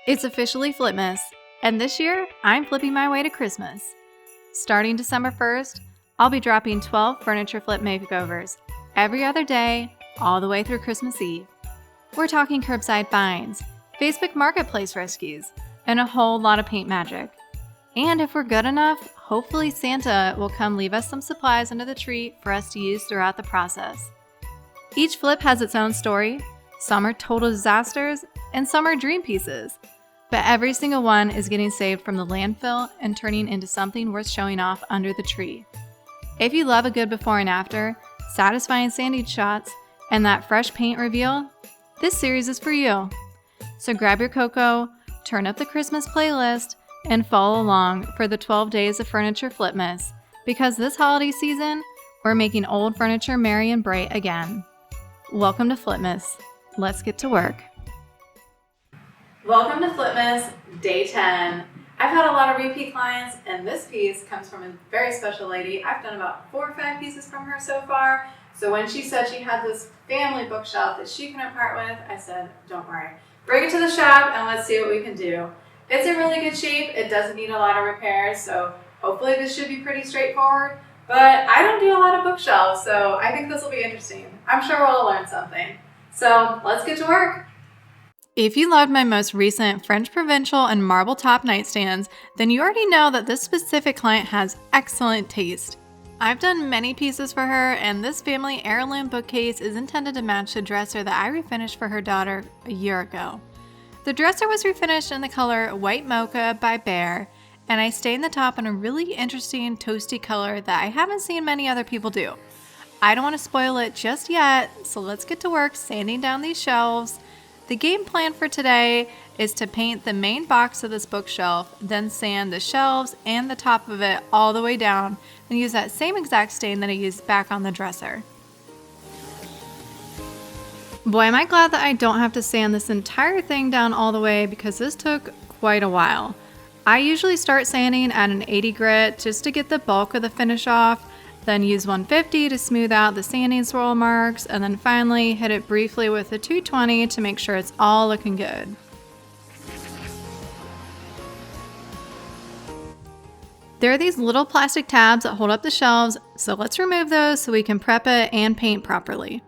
It's officially Flipmas, and this year, I'm flipping my way to Christmas. Starting December 1st, I'll be dropping 12 furniture flip makeovers every other day, all the way through Christmas Eve. We're talking curbside finds, Facebook Marketplace rescues, and a whole lot of paint magic. And if we're good enough, hopefully Santa will come leave us some supplies under the tree for us to use throughout the process. Each flip has its own story. Some are total disasters, and some are dream pieces. But every single one is getting saved from the landfill and turning into something worth showing off under the tree. If you love a good before and after, satisfying sanding shots, and that fresh paint reveal, this series is for you. So grab your cocoa, turn up the Christmas playlist, and follow along for the 12 days of Furniture Flipmas, because this holiday season, we're making old furniture merry and bright again. Welcome to Flipmas. Let's get to work. Welcome to Flipmas, Day 10. I've had a lot of repeat clients, and this piece comes from a very special lady. I've done about 4 or 5 pieces from her so far. So when she said she had this family bookshelf that she couldn't part with, I said, don't worry. Bring it to the shop and let's see what we can do. It's in really good shape. It doesn't need a lot of repairs, so hopefully this should be pretty straightforward. But I don't do a lot of bookshelves, so I think this will be interesting. I'm sure we'll learn something. So let's get to work. If you loved my most recent French Provincial and marble top nightstands, then you already know that this specific client has excellent taste. I've done many pieces for her, and this family heirloom bookcase is intended to match the dresser that I refinished for her daughter a year ago. The dresser was refinished in the color White Mocha by Behr, and I stained the top in a really interesting toasty color that I haven't seen many other people do. I don't want to spoil it just yet, so let's get to work sanding down these shelves. The game plan for today is to paint the main box of this bookshelf, then sand the shelves and the top of it all the way down, and use that same exact stain that I used back on the dresser. Boy, am I glad that I don't have to sand this entire thing down all the way, because this took quite a while. I usually start sanding at an 80 grit just to get the bulk of the finish off, then use 150 to smooth out the sanding swirl marks, and then finally hit it briefly with a 220 to make sure it's all looking good. There are these little plastic tabs that hold up the shelves, so let's remove those so we can prep it and paint properly.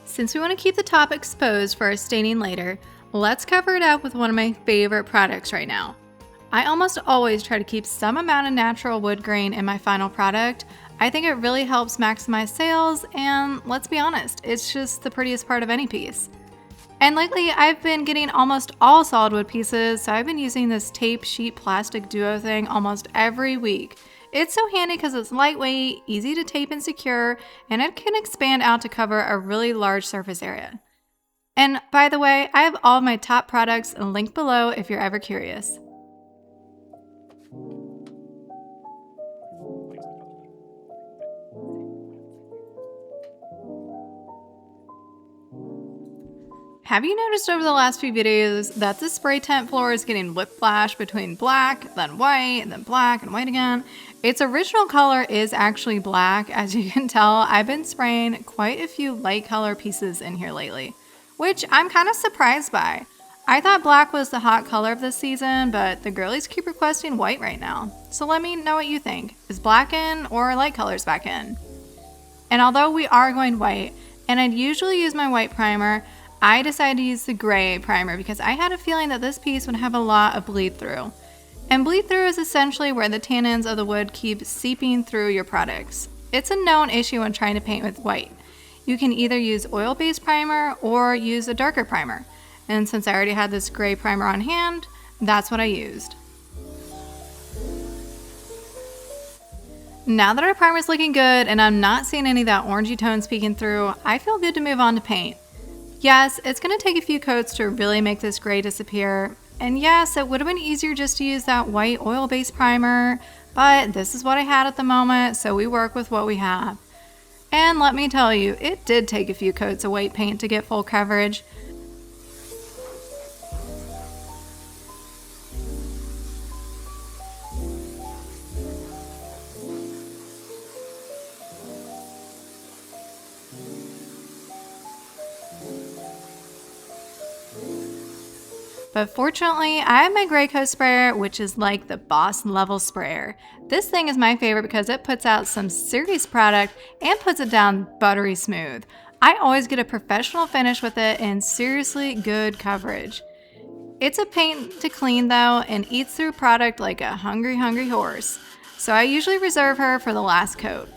Since we want to keep the top exposed for our staining later, let's cover it up with one of my favorite products right now. I almost always try to keep some amount of natural wood grain in my final product. I think it really helps maximize sales, and let's be honest, it's just the prettiest part of any piece. And lately, I've been getting almost all solid wood pieces, so I've been using this tape sheet plastic duo thing almost every week. It's so handy because it's lightweight, easy to tape and secure, and it can expand out to cover a really large surface area. And by the way, I have all of my top products linked below if you're ever curious. Have you noticed over the last few videos that the spray tent floor is getting whiplash between black, then white, and then black and white again? Its original color is actually black. As you can tell, I've been spraying quite a few light color pieces in here lately, which I'm kind of surprised by. I thought black was the hot color of this season, but the girlies keep requesting white right now. So let me know what you think. Is black in or light colors back in? And although we are going white, and I'd usually use my white primer, I decided to use the gray primer because I had a feeling that this piece would have a lot of bleed through. And bleed through is essentially where the tannins of the wood keep seeping through your products. It's a known issue when trying to paint with white. You can either use oil-based primer or use a darker primer. And since I already had this gray primer on hand, that's what I used. Now that our primer's looking good and I'm not seeing any of that orangey tones peeking through, I feel good to move on to paint. Yes, it's going to take a few coats to really make this gray disappear. And yes, it would have been easier just to use that white oil-based primer, but this is what I had at the moment, so we work with what we have. And let me tell you, it did take a few coats of white paint to get full coverage. But fortunately, I have my gray coat sprayer, which is like the boss level sprayer. This thing is my favorite because it puts out some serious product and puts it down buttery smooth. I always get a professional finish with it and seriously good coverage. It's a paint to clean though and eats through product like a hungry horse. So I usually reserve her for the last coat.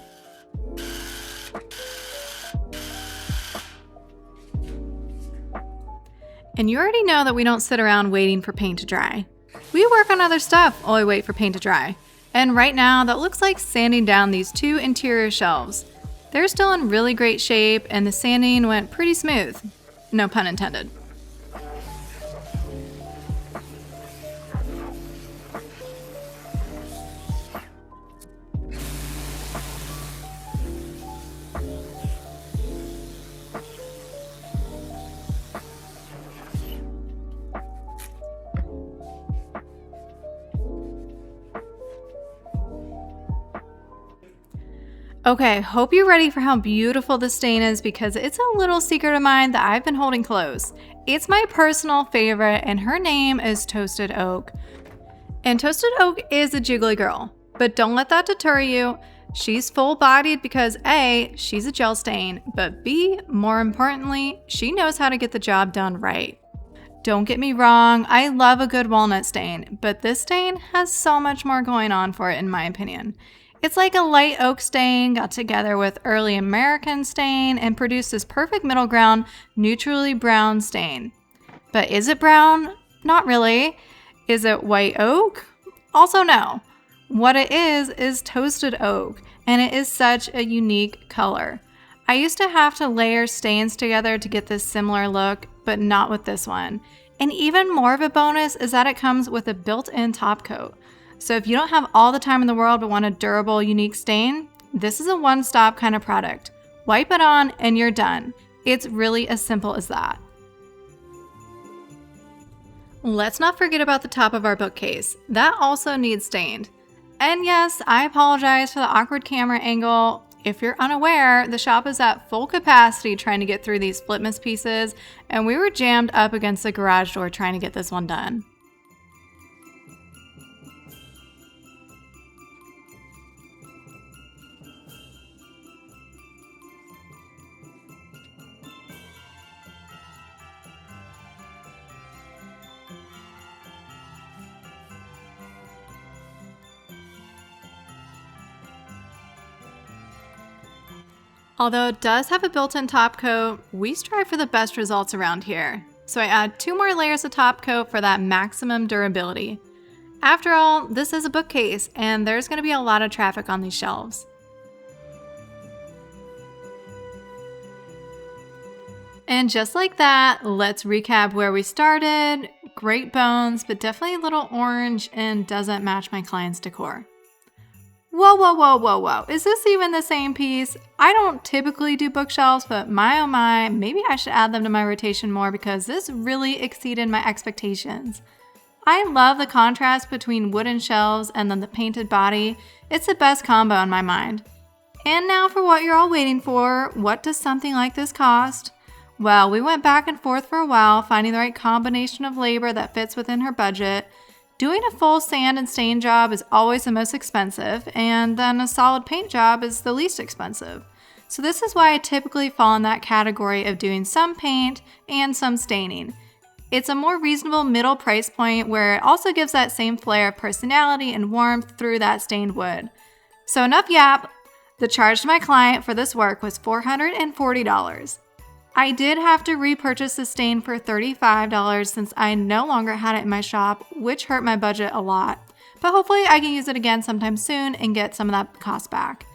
And you already know that we don't sit around waiting for paint to dry. We work on other stuff while we wait for paint to dry. And right now, that looks like sanding down these 2 interior shelves. They're still in really great shape and the sanding went pretty smooth. No pun intended. Okay, hope you're ready for how beautiful this stain is because it's a little secret of mine that I've been holding close. It's my personal favorite and her name is Toasted Oak. And Toasted Oak is a jiggly girl, but don't let that deter you. She's full-bodied because A, she's a gel stain, but B, more importantly, she knows how to get the job done right. Don't get me wrong, I love a good walnut stain, but this stain has so much more going on for it in my opinion. It's like a light oak stain got together with early American stain and produced this perfect middle ground, neutrally brown stain. But is it brown? Not really. Is it white oak? Also no. What it is toasted oak, and it is such a unique color. I used to have to layer stains together to get this similar look, but not with this one. And even more of a bonus is that it comes with a built-in top coat. So if you don't have all the time in the world but want a durable, unique stain, this is a one-stop kind of product. Wipe it on and you're done. It's really as simple as that. Let's not forget about the top of our bookcase. That also needs stained. And yes, I apologize for the awkward camera angle. If you're unaware, the shop is at full capacity trying to get through these Flipmas pieces, and we were jammed up against the garage door trying to get this one done. Although it does have a built-in top coat, we strive for the best results around here. So I add 2 more layers of top coat for that maximum durability. After all, this is a bookcase and there's going to be a lot of traffic on these shelves. And just like that, let's recap where we started. Great bones, but definitely a little orange and doesn't match my client's decor. Whoa. Is this even the same piece? I don't typically do bookshelves, but my oh my, maybe I should add them to my rotation more because this really exceeded my expectations. I love the contrast between wooden shelves and then the painted body. It's the best combo in my mind. And now for what you're all waiting for, what does something like this cost? Well, we went back and forth for a while, finding the right combination of labor that fits within her budget. Doing a full sand and stain job is always the most expensive, and then a solid paint job is the least expensive. So this is why I typically fall in that category of doing some paint and some staining. It's a more reasonable middle price point where it also gives that same flair of personality and warmth through that stained wood. So enough yap, the charge to my client for this work was $440. I did have to repurchase the stain for $35 since I no longer had it in my shop, which hurt my budget a lot. But hopefully I can use it again sometime soon and get some of that cost back.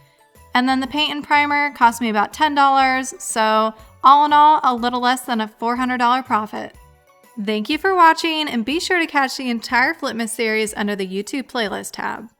And then the paint and primer cost me about $10, so all in all, a little less than a $400 profit. Thank you for watching, and be sure to catch the entire Flipmas series under the YouTube playlist tab.